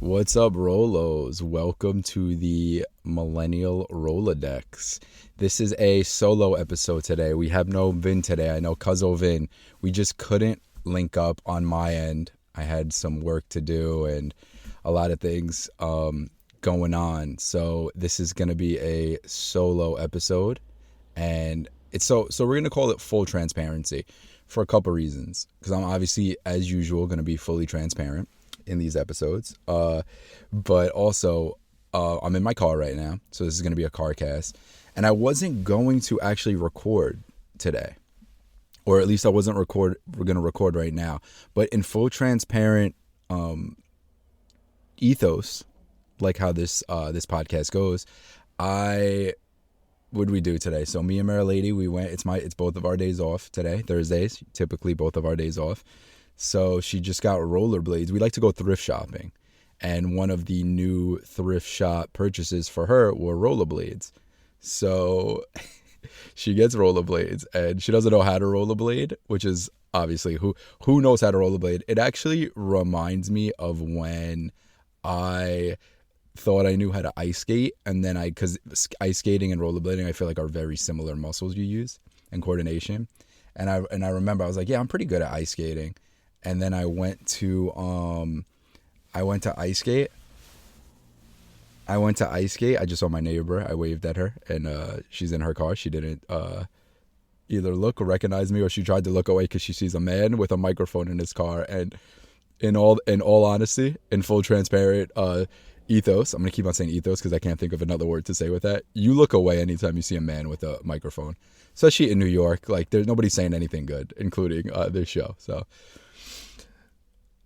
What's up, Rolos? Welcome to the Millennial Rolodex. This is a solo episode today. We have no Vin today. I know Cuzzo Vin. We just couldn't link up on my end. I had some work to do and a lot of things going on. So this is going to be a solo episode. And it's so we're going to call it full transparency for a couple reasons. Because I'm obviously, as usual, going to be fully transparent in these episodes, but also I'm in my car right now, so this is going to be a car cast, and I wasn't going to actually record today, or at least I wasn't we're going to record right now, but in full transparent ethos, like how this podcast goes, what did we do today? So me and Mary Lady, we went, it's both of our days off today, Thursdays, typically both of our days off. So she just got rollerblades. We like to go thrift shopping. And one of the new thrift shop purchases for her were rollerblades. So she gets rollerblades and she doesn't know how to rollerblade, which is obviously who knows how to rollerblade. It actually reminds me of when I thought I knew how to ice skate. And then because ice skating and rollerblading, I feel like are very similar muscles you use and coordination. And I remember I was like, yeah, I'm pretty good at ice skating. And then I went to ice skate. I just saw my neighbor. I waved at her, and she's in her car. She didn't either look or recognize me, or she tried to look away because she sees a man with a microphone in his car. And in all honesty, in full transparent ethos, I'm gonna keep on saying ethos because I can't think of another word to say with that. You look away anytime you see a man with a microphone, especially in New York. Like there's nobody saying anything good, including this show. So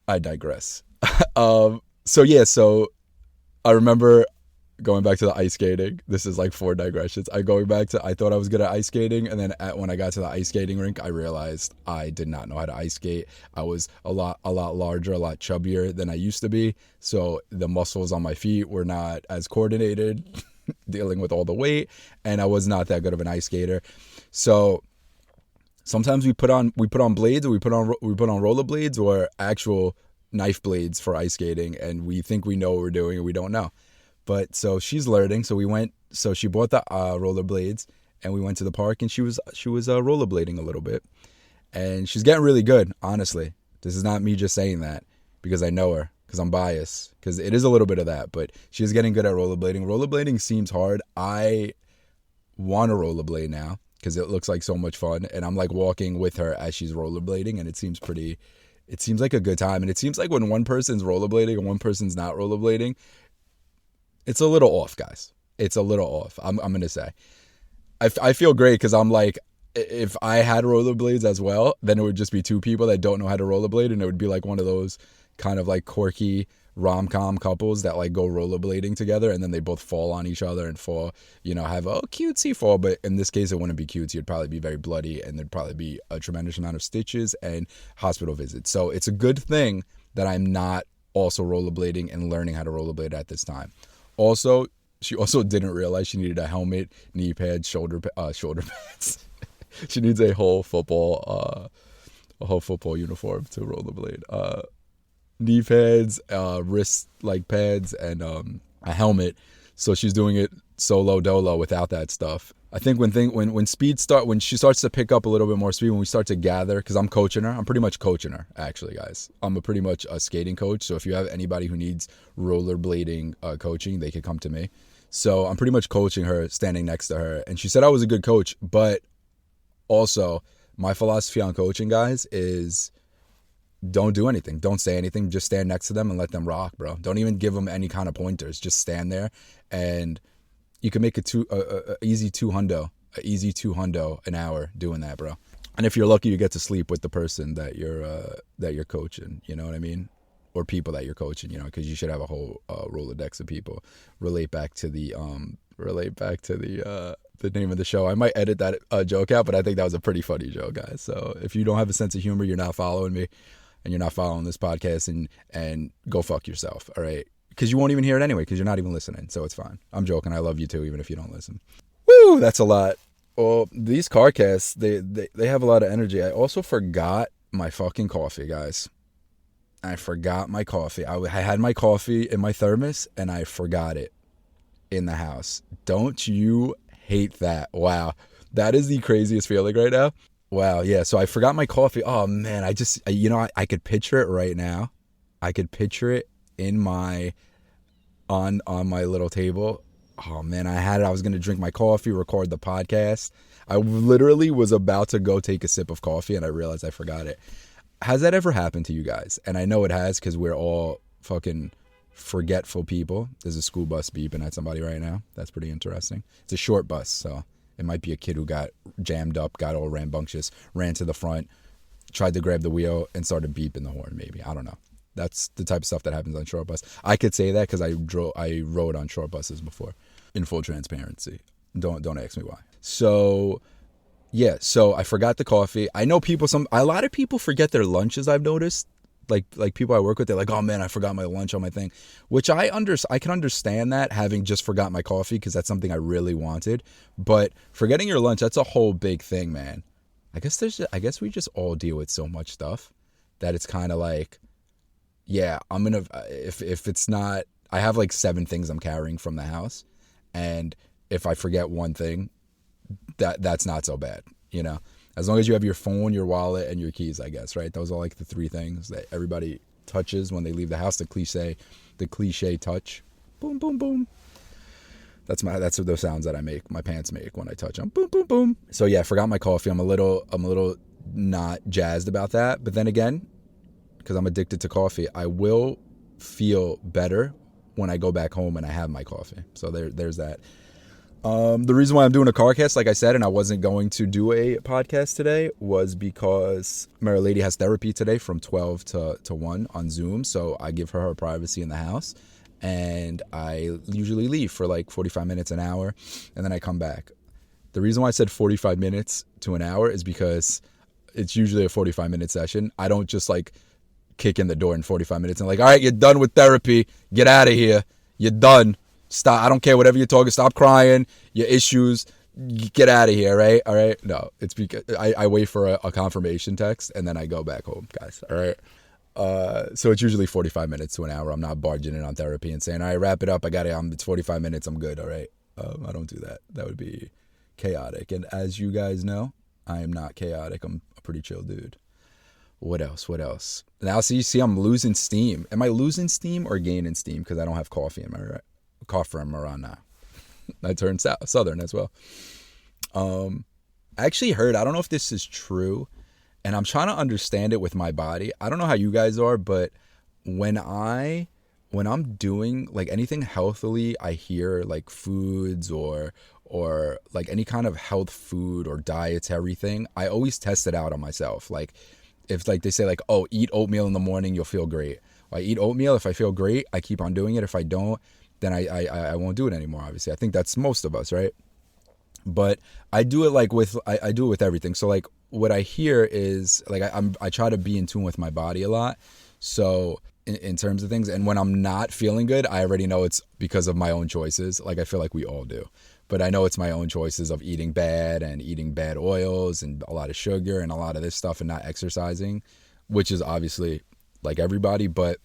I digress. So I remember going back to the ice skating. This is like 4 digressions. I thought I was good at ice skating, and then when I got to the ice skating rink, I realized I did not know how to ice skate. I was a lot larger, a lot chubbier than I used to be, so the muscles on my feet were not as coordinated, dealing with all the weight, and I was not that good of an ice skater. So sometimes we put on blades, or we put on rollerblades, or actual knife blades for ice skating, and we think we know what we're doing, and we don't know. But so she's learning. So she bought the rollerblades, and we went to the park, and she was rollerblading a little bit, and she's getting really good. Honestly, this is not me just saying that because I know her, because I'm biased, because it is a little bit of that. But she's getting good at rollerblading. Rollerblading seems hard. I want to rollerblade now, because it looks like so much fun, and I'm like walking with her as she's rollerblading, and it seems like a good time. And it seems like when one person's rollerblading and one person's not rollerblading, it's a little off, guys. It's a little off. I'm gonna say, I feel great because I'm like, if I had rollerblades as well, then it would just be 2 people that don't know how to rollerblade, and it would be like one of those kind of like quirky rom-com couples that like go rollerblading together, and then they both fall on each other and fall, have a cutesy fall. But in this case, it wouldn't be cutesy. It'd probably be very bloody, and there'd probably be a tremendous amount of stitches and hospital visits. So it's a good thing that I'm not also rollerblading and learning how to rollerblade at this time. Also, she also didn't realize she needed a helmet, knee pads, shoulder pads. She needs a whole football uniform to rollerblade. Knee pads, wrist like pads, and a helmet. So she's doing it solo dolo without that stuff. I think when she starts to pick up a little bit more speed, when we start to gather, because I'm coaching her. I'm pretty much coaching her, actually, guys. I'm pretty much a skating coach. So if you have anybody who needs rollerblading coaching, they could come to me. So I'm pretty much coaching her, standing next to her. And she said I was a good coach, but also my philosophy on coaching, guys, is don't do anything. Don't say anything. Just stand next to them and let them rock, bro. Don't even give them any kind of pointers. Just stand there, and you can make easy 200 an hour doing that, bro. And if you're lucky, you get to sleep with the person that you're coaching. You know what I mean? Or people that you're coaching. Because you should have a whole Rolodex of people. Relate back to the name of the show. I might edit that joke out, but I think that was a pretty funny joke, guys. So if you don't have a sense of humor, you're not following me, and you're not following this podcast, and go fuck yourself, all right? Because you won't even hear it anyway, because you're not even listening, so it's fine. I'm joking. I love you too, even if you don't listen. Woo, that's a lot. Well, these car casts, they have a lot of energy. I also forgot my fucking coffee, guys. I forgot my coffee. I had my coffee in my thermos and I forgot it in the house. Don't you hate that? Wow. That is the craziest feeling right now. Wow. Yeah. So I forgot my coffee. Oh man. I could picture it right now. I could picture it in on my little table. Oh man, I had it. I was going to drink my coffee, record the podcast. I literally was about to go take a sip of coffee and I realized I forgot it. Has that ever happened to you guys? And I know it has because we're all fucking forgetful people. There's a school bus beeping at somebody right now. That's pretty interesting. It's a short bus, so it might be a kid who got jammed up, got all rambunctious, ran to the front, tried to grab the wheel, and started beeping the horn maybe. I don't know. That's the type of stuff that happens on short bus. I could say that because I rode on short buses before. In full transparency. Don't ask me why. So yeah, so I forgot the coffee. I know a lot of people forget their lunches, I've noticed. Like people I work with, they're like, oh man, I forgot my lunch on my thing. Which I can understand that, having just forgot my coffee, because that's something I really wanted. But forgetting your lunch, that's a whole big thing, man. I guess we just all deal with so much stuff that it's kind of like, yeah, I'm gonna, if it's not, I have like 7 things I'm carrying from the house. And if I forget one thing, that's not so bad, you know? As long as you have your phone, your wallet, and your keys, I guess, right? Those are like the 3 things that everybody touches when they leave the house. The cliche touch. Boom, boom, boom. That's what those sounds that I make, my pants make when I touch them. Boom, boom, boom. So yeah, I forgot my coffee. I'm a little not jazzed about that. But then again, because I'm addicted to coffee, I will feel better when I go back home and I have my coffee. So there's that. The reason why I'm doing a car cast, like I said, and I wasn't going to do a podcast today, was because my lady has therapy today from 12 to 1 on Zoom. So I give her privacy in the house, and I usually leave for like 45 minutes, an hour, and then I come back. The reason why I said 45 minutes to an hour is because it's usually a 45-minute session. I don't just like kick in the door in 45 minutes and like, all right, you're done with therapy. Get out of here. You're done. Stop. I don't care whatever you're talking. Stop crying. Your issues. Get out of here, right? All right. No, it's because I wait for a confirmation text and then I go back home, guys. All right. So it's usually 45 minutes to an hour. I'm not barging in on therapy and saying, all right, wrap it up. I got it. It's 45 minutes. I'm good. All right. I don't do that. That would be chaotic. And as you guys know, I am not chaotic. I'm a pretty chill dude. What else? Now, see, I'm losing steam. Am I losing steam or gaining steam? Because I don't have coffee in my coffee in my around now. I turned southern as well. I actually heard, I don't know if this is true, and I'm trying to understand it with my body. I don't know how you guys are, but when I'm doing like anything healthily, I hear like foods or like any kind of health food or dietary thing, I always test it out on myself. Like if like they say like, oh, eat oatmeal in the morning, you'll feel great. I eat oatmeal. If I feel great, I keep on doing it. If I don't, then I won't do it anymore. Obviously, I think that's most of us, right? But I do it like I do it with everything. So like what I hear is like I try to be in tune with my body a lot. So in terms of things, and when I'm not feeling good, I already know it's because of my own choices. Like I feel like we all do. But I know it's my own choices of eating bad and eating bad oils and a lot of sugar and a lot of this stuff and not exercising, which is obviously like everybody. But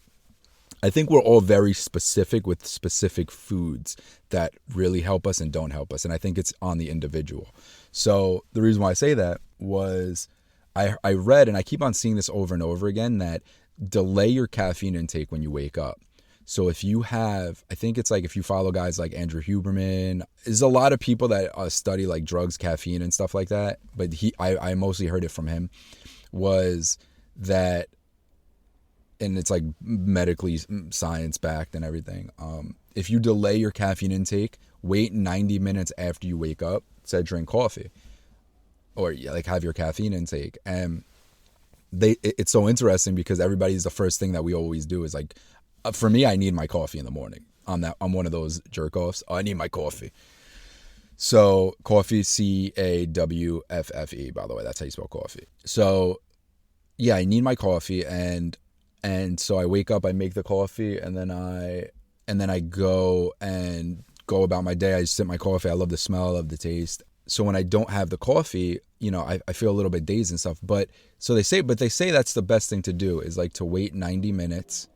I think we're all very specific with specific foods that really help us and don't help us. And I think it's on the individual. So the reason why I say that was I read, and I keep on seeing this over and over again, that delay your caffeine intake when you wake up. So if you have, I think it's like if you follow guys like Andrew Huberman, there's a lot of people that study like drugs, caffeine and stuff like that. But I mostly heard it from him, was that, and it's like medically science backed and everything. If you delay your caffeine intake, wait 90 minutes after you wake up, say drink coffee or like have your caffeine intake. And it's so interesting because everybody's the first thing that we always do is like, for me, I need my coffee in the morning. I'm one of those jerk offs. I need my coffee. So coffee, CAWFFE, by the way, that's how you spell coffee. So yeah, I need my coffee, and so I wake up, I make the coffee, and then I go about my day. I sip my coffee. I love the smell, I love the taste. So when I don't have the coffee, I feel a little bit dazed and stuff. But they say that's the best thing to do is like to wait 90 minutes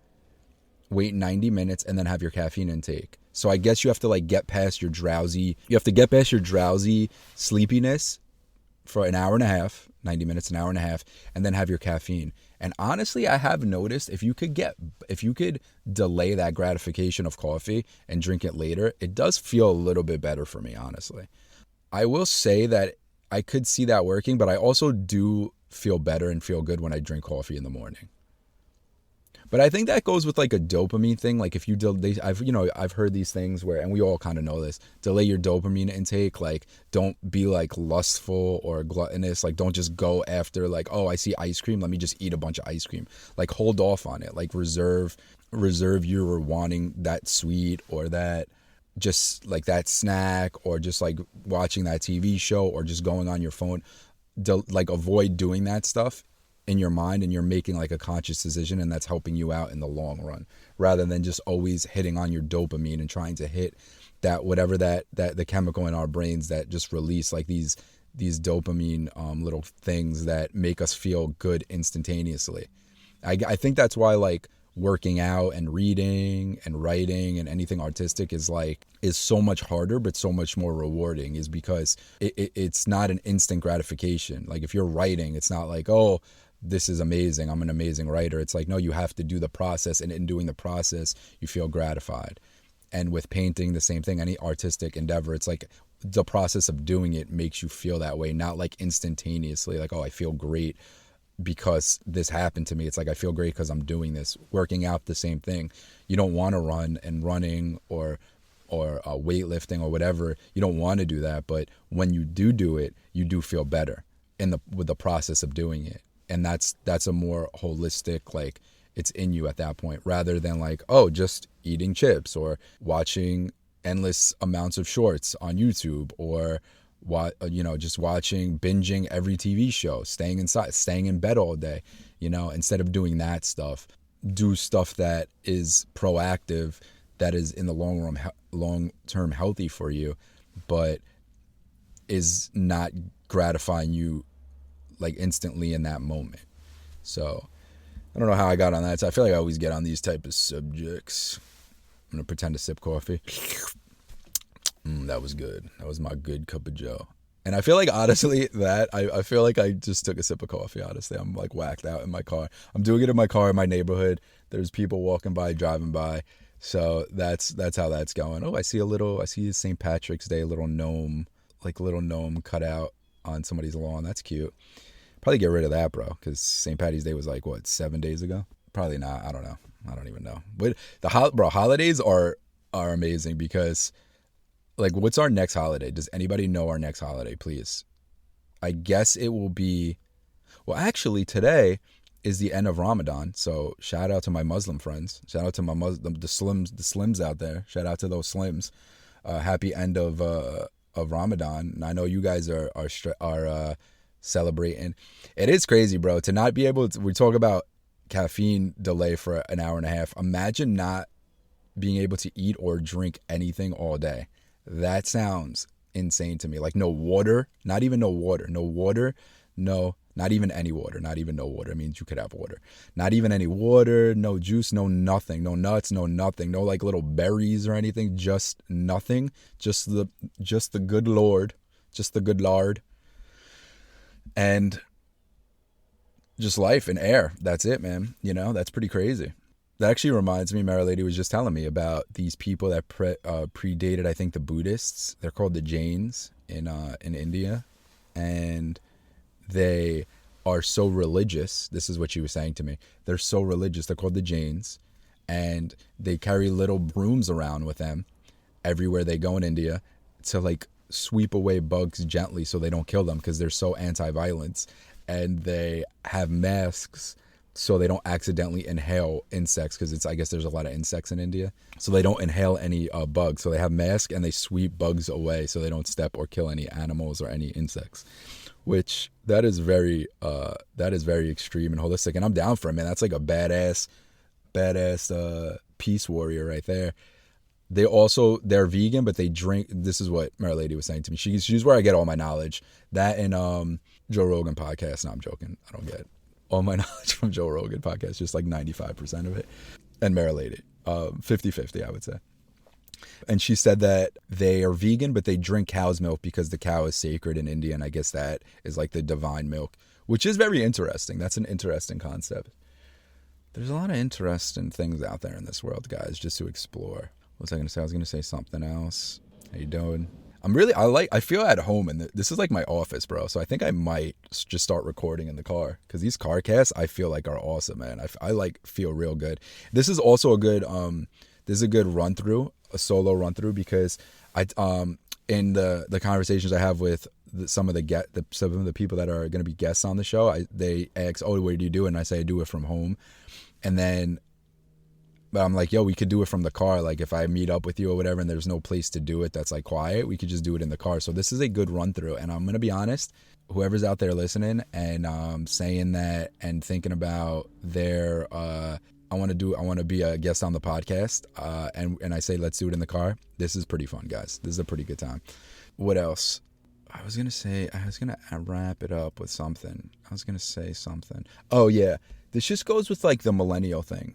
and then have your caffeine intake. So I guess you have to like get past your drowsy sleepiness for an hour and a half, 90 minutes, an hour and a half, and then have your caffeine. And honestly, I have noticed if you could delay that gratification of coffee and drink it later, it does feel a little bit better for me, honestly. I will say that I could see that working, but I also do feel better and feel good when I drink coffee in the morning. But I think that goes with like a dopamine thing. Like if you I've heard these things where, and we all kind of know this, delay your dopamine intake. Like don't be like lustful or gluttonous. Like don't just go after like, oh, I see ice cream, let me just eat a bunch of ice cream. Like hold off on it. Like reserve your wanting that sweet or that just like that snack or just like watching that TV show or just going on your phone. Like avoid doing that stuff in your mind, and you're making like a conscious decision, and that's helping you out in the long run, rather than just always hitting on your dopamine and trying to hit that whatever that the chemical in our brains that just release like these dopamine little things that make us feel good instantaneously. I think that's why like working out and reading and writing and anything artistic is so much harder but so much more rewarding, is because it's not an instant gratification. Like if you're writing, it's not like, oh, this is amazing, I'm an amazing writer. It's like, no, you have to do the process, and in doing the process you feel gratified. And with painting, the same thing. Any artistic endeavor, it's like the process of doing it makes you feel that way, not like instantaneously like, oh, I feel great because this happened to me. It's like I feel great because I'm doing this. Working out, the same thing. You don't want to run, and running or weightlifting or whatever, you don't want to do that, but when you do it, you do feel better with the process of doing it. And that's a more holistic, like it's in you at that point, rather than like, oh, just eating chips or watching endless amounts of shorts on YouTube, or just binging every TV show, staying in bed all day. Instead of doing that stuff, do stuff that is proactive, that is in the long term healthy for you, but is not gratifying you like instantly in that moment. So I don't know how I got on that. So I feel like I always get on these type of subjects. I'm gonna pretend to sip coffee. That was good. That was my good cup of joe. And I feel like honestly that I feel like I just took a sip of coffee. Honestly, I'm like whacked out in my car. I'm doing it in my car in my neighborhood. There's people walking by, driving by. So that's how that's going. Oh, I see St. Patrick's Day little gnome cut out on somebody's lawn. That's cute. Probably get rid of that, bro, because St. Patty's Day was like, what, 7 days ago? Probably not. I don't know. I don't even know. But holidays are amazing, because like, what's our next holiday? Does anybody know our next holiday, please? I guess it will be, well, actually today is the end of Ramadan. So shout out to my Muslim friends. Shout out to my the slims out there. Shout out to those slims. Happy end of Ramadan. And I know you guys are celebrating. It is crazy, bro, to not be able to, we talk about caffeine delay for an hour and a half. Imagine not being able to eat or drink anything all day. That sounds insane to me. Like no water, not even no water, not even any water, not even no water. It means you could have water. Not even any water, no juice, no nothing, no nuts, no nothing, no like little berries or anything, just nothing. Just the good Lord, just the good Lord. And just life and air. That's it, man. That's pretty crazy. That actually reminds me, Mary Lady was just telling me about these people that predated, I think, the Buddhists. They're called the Jains in India. And they are so religious. This is what she was saying to me. They're so religious. They're called the Jains. And they carry little brooms around with them everywhere they go in India to like sweep away bugs gently so they don't kill them, because they're so anti-violence. And they have masks so they don't accidentally inhale insects, because I guess there's a lot of insects in India. So they don't inhale any bugs. So they have masks and they sweep bugs away so they don't step or kill any animals or any insects. Which that is very extreme and holistic, and I'm down for it, man. That's like a badass peace warrior right there. they're vegan, but they drink. This is what Mary Lady was saying to me. She's where I get all my knowledge. That and Joe Rogan podcast. No, I'm joking. I don't get all my knowledge from Joe Rogan podcast. Just like 95% of it. And Mary Lady, 50-50, I would say. And she said that they are vegan, but they drink cow's milk because the cow is sacred in India, and I guess that is like the divine milk, which is very interesting. That's an interesting concept. There's a lot of interesting things out there in this world, guys, just to explore. What was I going to say? I was going to say something else. How you doing? I feel at home, and this is like my office, bro. So I think I might just start recording in the car, because these car casts I feel like are awesome, man. I like feel real good. This is also a good run through, a solo run through, because in the conversations I have with some of the people that are going to be guests on the show, they ask, oh, what do you do? And I say I do it from home, and then. But I'm like, yo, we could do it from the car. Like if I meet up with you or whatever and there's no place to do it that's like quiet, we could just do it in the car. So this is a good run through. And I'm going to be honest, whoever's out there listening and saying that and thinking about their, I want to be a guest on the podcast. And I say, let's do it in the car. This is pretty fun, guys. This is a pretty good time. What else? I was going to wrap it up with something. I was going to say something. Oh yeah. This just goes with like the millennial thing.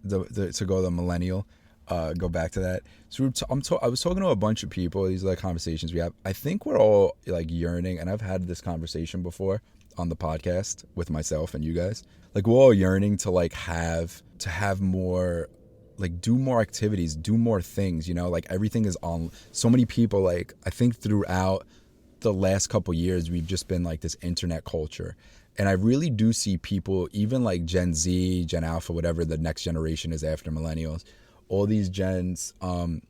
To go the millennial, go back to that. So I was talking to a bunch of people. These are like conversations we have. I think we're all like yearning, and I've had this conversation before on the podcast with myself and you guys. Like we're all yearning to like have more, like do more activities, do more things. You know, like everything is on. So many people, like I think throughout the last couple years, we've just been like this internet culture. And I really do see people, even like Gen Z, Gen Alpha, whatever the next generation is after millennials, all these gens, like,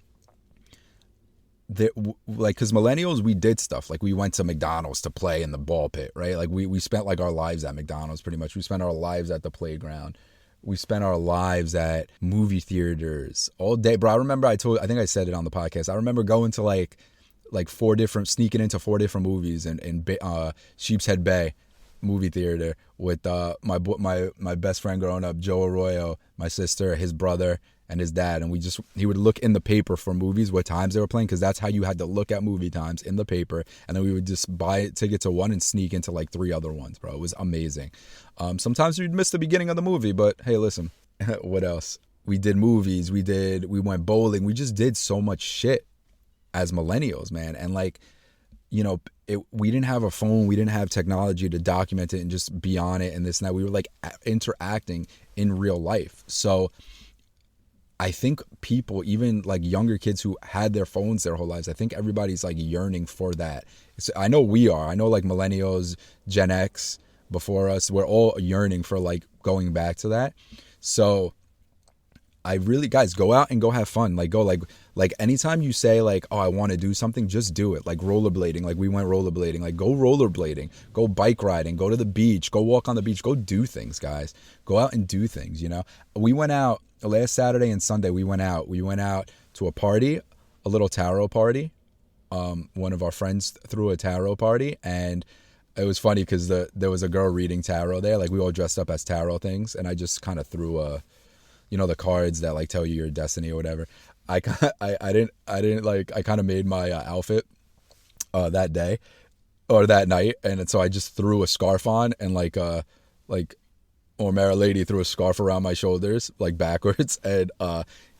because millennials, we did stuff. Like we went to McDonald's to play in the ball pit, right? Like we spent like our lives at McDonald's pretty much. We spent our lives at the playground. We spent our lives at movie theaters all day. Bro, I remember I think I said it on the podcast. I remember going to sneaking into 4 different movies in Sheepshead Bay movie theater with my best friend growing up, Joe Arroyo, my sister, his brother, and his dad. And he would look in the paper for movies, what times they were playing, because that's how you had to look at movie times, in the paper. And then we would just buy a ticket to one and sneak into like 3 other ones, bro. It was amazing. Sometimes we'd miss the beginning of the movie, but hey, listen, what else? We did movies, we went bowling, we just did so much shit as millennials, man. And like, you know, we didn't have a phone, we didn't have technology to document it and just be on it and this and that. We were like interacting in real life. So I think people, even like younger kids who had their phones their whole lives, I think everybody's like yearning for that. I know we are. I know like millennials, Gen X before us, we're all yearning for like going back to that. So I really, guys, go out and go have fun. Like go like anytime you say like, oh, I want to do something, just do it. Like rollerblading, like we went rollerblading, like go rollerblading, go bike riding, go to the beach, go walk on the beach, go do things, guys. Go out and do things, you know. We went out last Saturday and Sunday. We went out to a party, a little tarot party. One of our friends threw a tarot party, and it was funny because there was a girl reading tarot there. Like we all dressed up as tarot things, and I just kind of threw you know, the cards that like tell you your destiny or whatever. I didn't like, I kind of made my outfit that day or that night, and so I just threw a scarf on and or Mara Lady threw a scarf around my shoulders like backwards and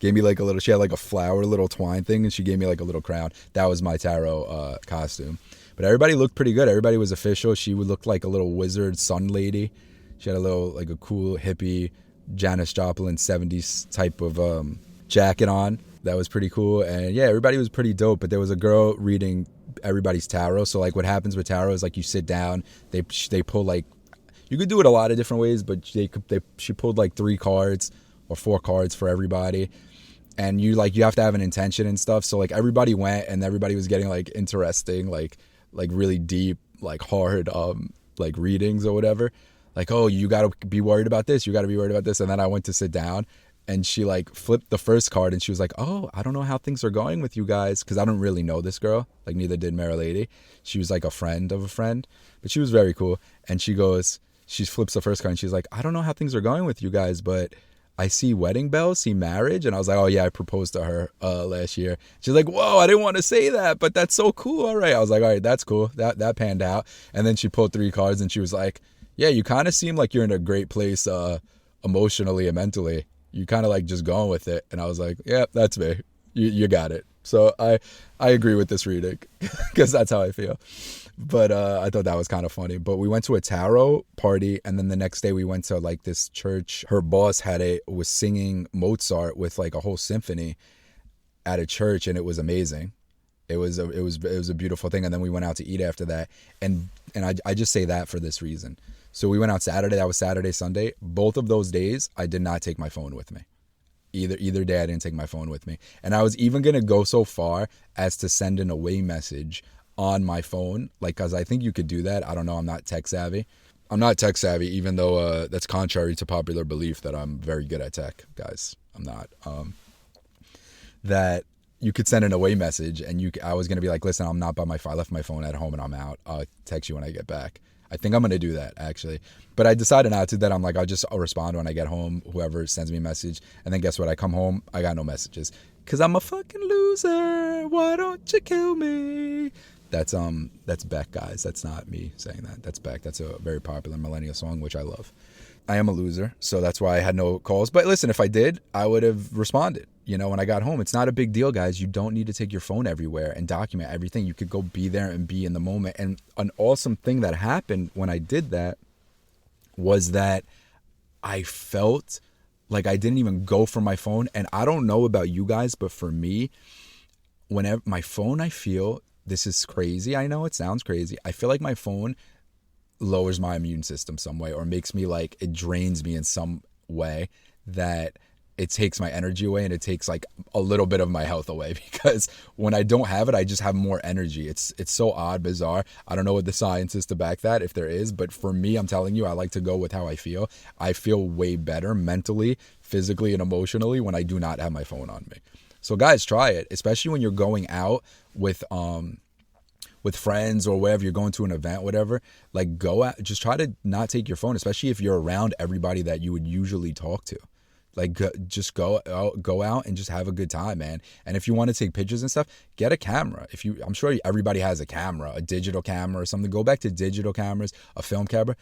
gave me like she had like a flower little twine thing, and she gave me like a little crown. That was my tarot costume. But everybody looked pretty good. Everybody was official. She would look like a little wizard sun lady. She had a little like a cool hippie Janis Joplin 70s type of jacket on. That was pretty cool. And yeah, everybody was pretty dope. But there was a girl reading everybody's tarot. So like what happens with tarot is like you sit down, they pull like, you could do it a lot of different ways, but she pulled like 3 cards or 4 cards for everybody. And you have to have an intention and stuff. So like everybody went and everybody was getting like interesting, like really deep, like hard like readings or whatever. Like, oh, you got to be worried about this. You got to be worried about this. And then I went to sit down and she like flipped the first card and she was like, oh, I don't know how things are going with you guys. Cause I don't really know this girl. Like neither did Mara Lady. She was like a friend of a friend, but she was very cool. And she flips the first card and she's like, I don't know how things are going with you guys, but I see wedding bells, see marriage. And I was like, oh, yeah, I proposed to her last year. She's like, whoa, I didn't want to say that, but that's so cool. All right. I was like, all right, that's cool. That panned out. And then she pulled 3 cards and she was like, yeah, you kind of seem like you're in a great place emotionally and mentally. You kind of like just going with it. And I was like, yeah, that's me. You got it. So I agree with this reading because that's how I feel. But I thought that was kind of funny. But we went to a tarot party, and then the next day we went to like this church. Her boss was singing Mozart with like a whole symphony at a church, and it was amazing. It was a beautiful thing. And then we went out to eat after that, and I just say that for this reason. So we went out Saturday. That was Saturday, Sunday. Both of those days, I did not take my phone with me. Either day, I didn't take my phone with me. And I was even going to go so far as to send an away message on my phone, like, because I think you could do that. I don't know. I'm not tech savvy. Even though that's contrary to popular belief that I'm very good at tech, guys. I'm not. That you could send an away message, and I was going to be like, listen, I'm not by my phone. I left my phone at home and I'm out. I'll text you when I get back. I think I'm going to do that, actually. But I decided not to. That I'm like, I'll respond when I get home, whoever sends me a message. And then guess what? I come home, I got no messages. Because I'm a fucking loser. Why don't you kill me? That's Beck, guys. That's not me saying that. That's Beck. That's a very popular millennial song, which I love. I am a loser, so that's why I had no calls. But listen, if I did, I would have responded. When I got home. It's not a big deal, guys. You don't need to take your phone everywhere and document everything. You could go be there and be in the moment. And an awesome thing that happened when I did that was that I felt like I didn't even go for my phone. And I don't know about you guys, but for me, whenever my phone, I feel, this is crazy. I know it sounds crazy. I feel like my phone lowers my immune system some way, or makes me like, it drains me in some way that it takes my energy away, and it takes like a little bit of my health away, because when I don't have it, I just have more energy. It's so odd, bizarre. I don't know what the science is to back that, if there is, but for me, I'm telling you, I like to go with how I feel. I feel way better mentally, physically, and emotionally when I do not have my phone on me. So guys, try it, especially when you're going out with friends or wherever you're going to an event, whatever. Like, go out, just try to not take your phone, especially if you're around everybody that you would usually talk to. Like, just go out and just have a good time, man. And if you want to take pictures and stuff, get a camera. I'm sure everybody has a camera, a digital camera or something. Go back to digital cameras, a film camera.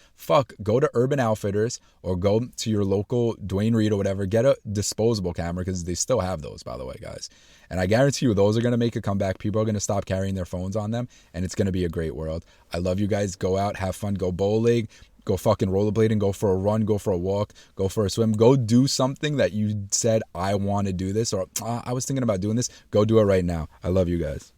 Go to Urban Outfitters or go to your local Dwayne Reed or whatever. Get a disposable camera, because they still have those, by the way, guys. And I guarantee you, those are going to make a comeback. People are going to stop carrying their phones on them, and it's going to be a great world. I love you guys. Go out, have fun, go bowling. Go fucking rollerblading, go for a run, go for a walk, go for a swim. Go do something that you said, I want to do this, or I was thinking about doing this. Go do it right now. I love you guys.